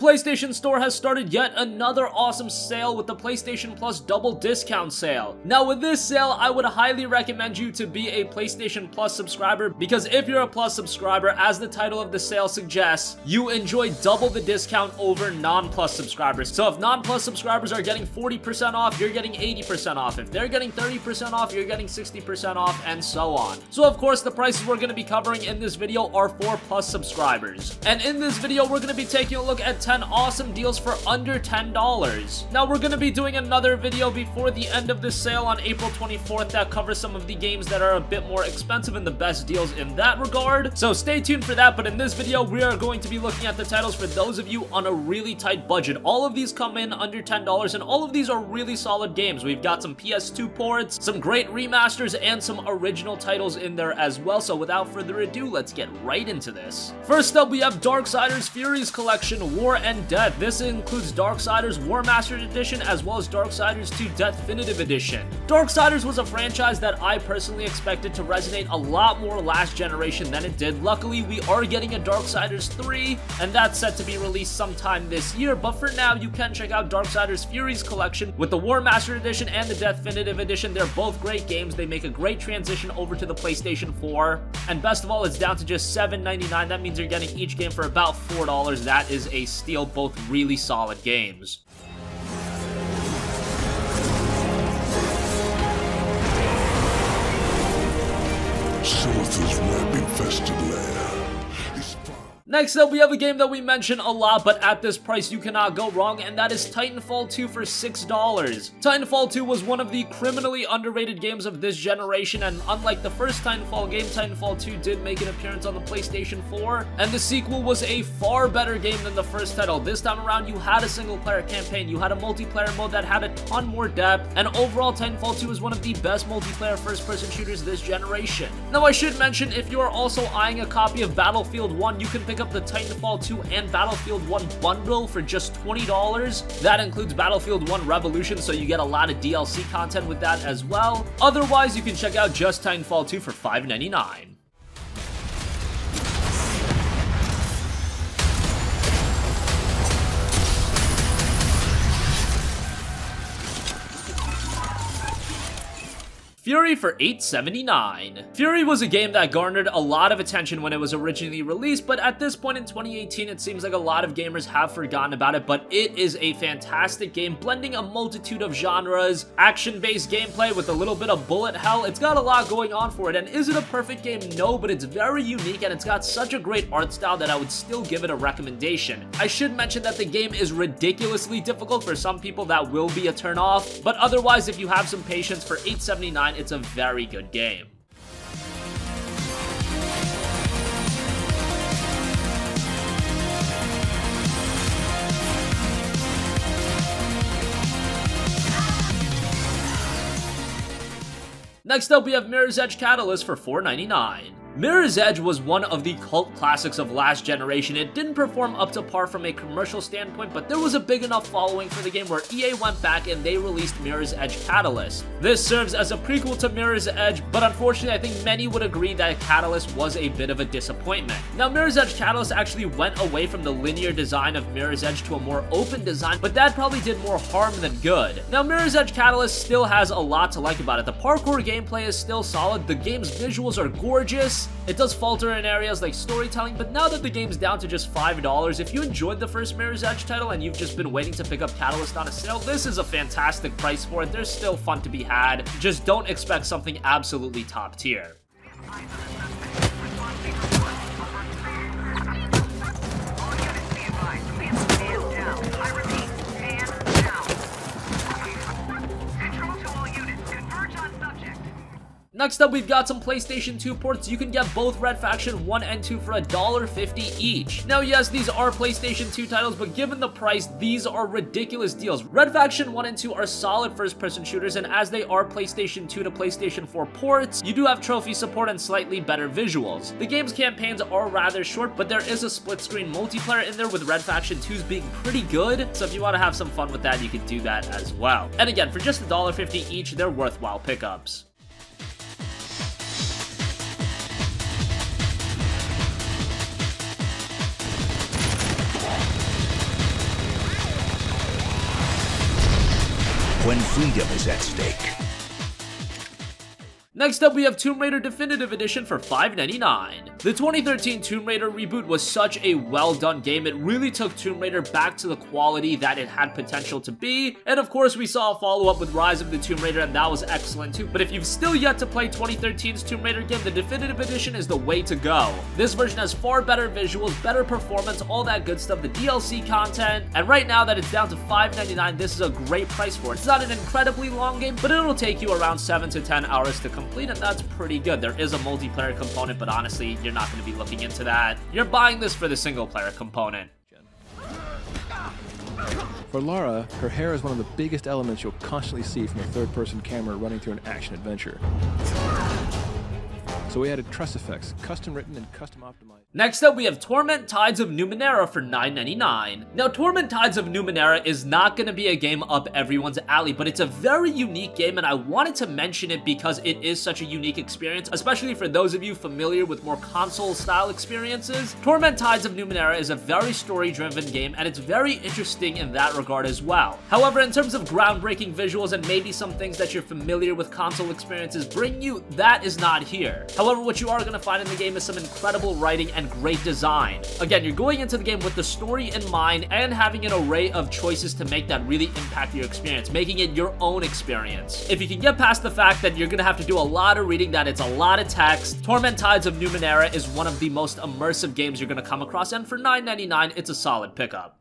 PlayStation Store has started yet another awesome sale with the PlayStation Plus double discount sale. Now with this sale, I would highly recommend you to be a PlayStation Plus subscriber, because if you're a Plus subscriber, as the title of the sale suggests, you enjoy double the discount over non-Plus subscribers. So if non-Plus subscribers are getting 40% off, you're getting 80% off. If they're getting 30% off, you're getting 60% off, and so on. So of course, the prices we're going to be covering in this video are for Plus subscribers. And in this video, we're going to be taking a look at 10 awesome deals for under $10. Now we're going to be doing another video before the end of this sale on April 24th that covers some of the games that are a bit more expensive and the best deals in that regard. So stay tuned for that, but in this video, we are going to be looking at the titles for those of you on a really tight budget. All of these come in under $10, and all of these are really solid games. We've got some PS2 ports, some great remasters, and some original titles in there as well. So without further ado, let's get right into this. First up, we have Darksiders Furi's Collection War and Death. This includes Darksiders War Mastered Edition as well as Darksiders 2 Definitive Edition. Darksiders was a franchise that I personally expected to resonate a lot more last generation than it did. Luckily, we are getting a Darksiders 3, and that's set to be released sometime this year, but for now, you can check out Darksiders Furi's Collection with the War Mastered Edition and the Definitive Edition. They're both great games. They make a great transition over to the PlayStation 4, and best of all, it's down to just $7.99. That means you're getting each game for about $4. That is a steal. Both really solid games. Sorcerer's web-infested lair. Next up, we have a game that we mention a lot, but at this price, you cannot go wrong, and that is Titanfall 2 for $6. Titanfall 2 was one of the criminally underrated games of this generation, and unlike the first Titanfall game, Titanfall 2 did make an appearance on the PlayStation 4, and the sequel was a far better game than the first title. This time around, you had a single-player campaign, you had a multiplayer mode that had a ton more depth, and overall, Titanfall 2 is one of the best multiplayer first-person shooters this generation. Now, I should mention, if you are also eyeing a copy of Battlefield 1, you can pick up the Titanfall 2 and Battlefield 1 bundle for just $20. That includes Battlefield 1 Revolution, so you get a lot of DLC content with that as well. Otherwise, you can check out just Titanfall 2 for $5.99. Furi for $8.79. Furi was a game that garnered a lot of attention when it was originally released, but at this point in 2018, it seems like a lot of gamers have forgotten about it, but it is a fantastic game, blending a multitude of genres, action-based gameplay with a little bit of bullet hell. It's got a lot going on for it, and is it a perfect game? No, but it's very unique, and it's got such a great art style that I would still give it a recommendation. I should mention that the game is ridiculously difficult. For some people, that will be a turn-off, but otherwise, if you have some patience, for $8.79, it's a very good game. Next up, we have Mirror's Edge Catalyst for $4.99. Mirror's Edge was one of the cult classics of last generation. It didn't perform up to par from a commercial standpoint, but there was a big enough following for the game where EA went back and they released Mirror's Edge Catalyst. This serves as a prequel to Mirror's Edge, but unfortunately I think many would agree that Catalyst was a bit of a disappointment. Now, Mirror's Edge Catalyst actually went away from the linear design of Mirror's Edge to a more open design, but that probably did more harm than good. Now, Mirror's Edge Catalyst still has a lot to like about it. The parkour gameplay is still solid, the game's visuals are gorgeous, it does falter in areas like storytelling, but now that the game's down to just $5, if you enjoyed the first Mirror's Edge title and you've just been waiting to pick up Catalyst on a sale, this is a fantastic price for it. There's still fun to be had, just don't expect something absolutely top tier. Next up, we've got some PlayStation 2 ports. You can get both Red Faction 1 and 2 for $1.50 each. Now, yes, these are PlayStation 2 titles, but given the price, these are ridiculous deals. Red Faction 1 and 2 are solid first-person shooters, and as they are PlayStation 2 to PlayStation 4 ports, you do have trophy support and slightly better visuals. The game's campaigns are rather short, but there is a split-screen multiplayer in there with Red Faction 2's being pretty good, so if you want to have some fun with that, you can do that as well. And again, for just $1.50 each, they're worthwhile pickups. when freedom is at stake. Next up, we have Tomb Raider Definitive Edition for $5.99. The 2013 Tomb Raider reboot was such a well-done game. It really took Tomb Raider back to the quality that it had potential to be. And of course, we saw a follow-up with Rise of the Tomb Raider, and that was excellent too. But if you've still yet to play 2013's Tomb Raider game, the Definitive Edition is the way to go. This version has far better visuals, better performance, all that good stuff, the DLC content. And right now that it's down to $5.99, this is a great price for it. It's not an incredibly long game, but it'll take you around 7 to 10 hours to complete, and that's pretty good. There is a multiplayer component, but honestly, you're not going to be looking into that. You're buying this for the single player component. For Lara, her hair is one of the biggest elements you'll constantly see from a third-person camera running through an action adventure. So we added truss effects, custom written and custom optimized. Next up, we have Torment Tides of Numenera for $9.99. Now, Torment Tides of Numenera is not going to be a game up everyone's alley, but it's a very unique game, and I wanted to mention it because it is such a unique experience, especially for those of you familiar with more console-style experiences. Torment Tides of Numenera is a very story-driven game, and it's very interesting in that regard as well. However, in terms of groundbreaking visuals and maybe some things that you're familiar with console experiences bring you, that is not here. However, what you are going to find in the game is some incredible writing and great design. Again, you're going into the game with the story in mind and having an array of choices to make that really impact your experience, making it your own experience. If you can get past the fact that you're going to have to do a lot of reading, that it's a lot of text, Torment Tides of Numenera is one of the most immersive games you're going to come across, and for $9.99, it's a solid pickup.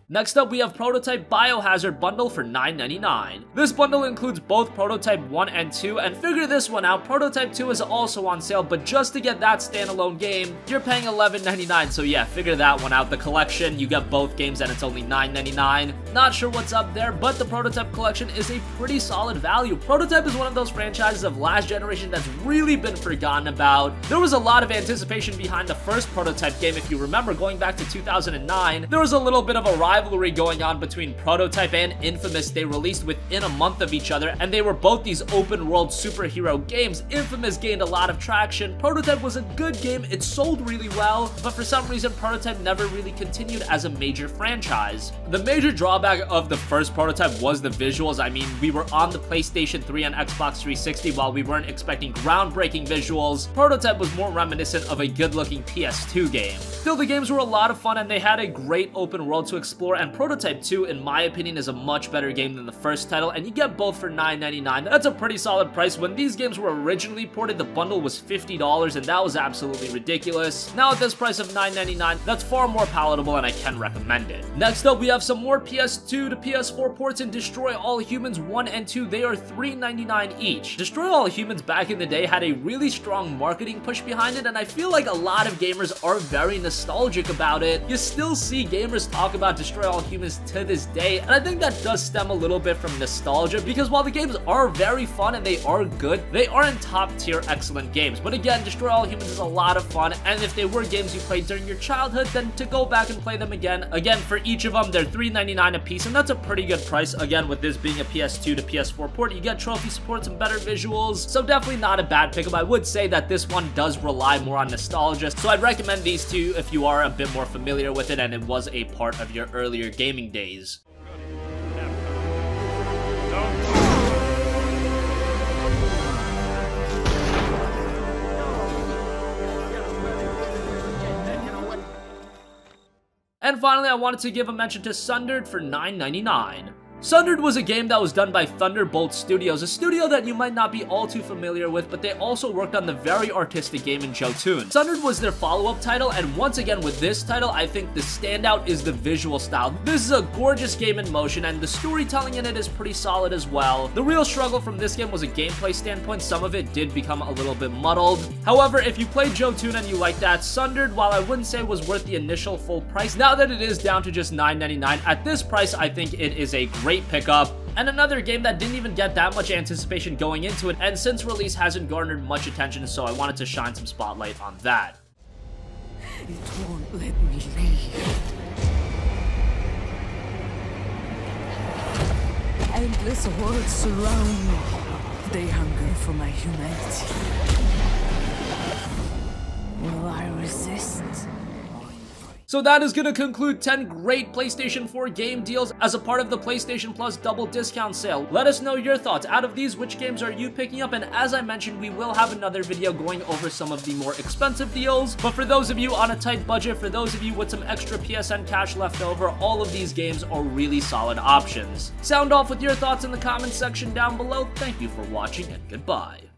Next up, we have Prototype Biohazard Bundle for $9.99. This bundle includes both Prototype 1 and 2, and figure this one out, Prototype 2 is also on sale, but just to get that standalone game, you're paying $11.99, so yeah, figure that one out. The collection, you get both games and it's only $9.99. Not sure what's up there, but the Prototype collection is a pretty solid value. Prototype is one of those franchises of last generation that's really been forgotten about. There was a lot of anticipation behind the first Prototype game. If you remember, going back to 2009, there was a little bit of a rivalry going on between Prototype and Infamous. They released within a month of each other, and they were both these open world superhero games. Infamous gained a lot of traction. Prototype was a good game, it sold really well, but for some reason Prototype never really continued as a major franchise. The major drawback of the first Prototype was the visuals. I mean, we were on the PlayStation 3 and Xbox 360. While we weren't expecting groundbreaking visuals, Prototype was more reminiscent of a good-looking PS2 game. Still, the games were a lot of fun, and they had a great open world to explore, and Prototype 2, in my opinion, is a much better game than the first title, and you get both for $9.99. That's a pretty solid price. When these games were originally ported, the bundle was $50, and that was absolutely ridiculous. Now at this price of $9.99, that's far more palatable, and I can recommend it. Next up, we have some more PS2 to PS4 ports in Destroy All Humans 1 and 2. They are $3.99 each. Destroy All Humans back in the day had a really strong marketing push behind it, and I feel like a lot of gamers are very nostalgic about it. You still see gamers talk about Destroy All Humans to this day, and I think that does stem a little bit from nostalgia, because while the games are very fun and they are good, they aren't top tier excellent games. But again, Destroy All Humans is a lot of fun, and if they were games you played during your childhood, then to go back and play them again, for each of them, they're $3.99 a piece, and that's a pretty good price. Again, with this being a PS2 to PS4 port, you get trophy support, some better visuals, so definitely not a bad pickup. I would say that this one does rely more on nostalgia, so I'd recommend these two if you are a bit more familiar with it and it was a part of your earlier gaming days. And finally, I wanted to give a mention to Sundered for $9.99. Sundered was a game that was done by Thunderbolt Studios, a studio that you might not be all too familiar with, but they also worked on the very artistic game in Jotun. Sundered was their follow-up title, and once again with this title, I think the standout is the visual style. This is a gorgeous game in motion, and the storytelling in it is pretty solid as well. The real struggle from this game was a gameplay standpoint. Some of it did become a little bit muddled. However, if you played Jotun and you like that, Sundered, while I wouldn't say was worth the initial full price, now that it is down to just $9.99, at this price, I think it is a great pickup, and another game that didn't even get that much anticipation going into it, and since release hasn't garnered much attention, so I wanted to shine some spotlight on that. It won't let me leave. Endless worlds surround me. They hunger for my humanity. Will I resist? So that is going to conclude 10 great PlayStation 4 game deals as a part of the PlayStation Plus double discount sale. Let us know your thoughts. Out of these, which games are you picking up? And as I mentioned, we will have another video going over some of the more expensive deals. But for those of you on a tight budget, for those of you with some extra PSN cash left over, all of these games are really solid options. Sound off with your thoughts in the comments section down below. Thank you for watching and goodbye.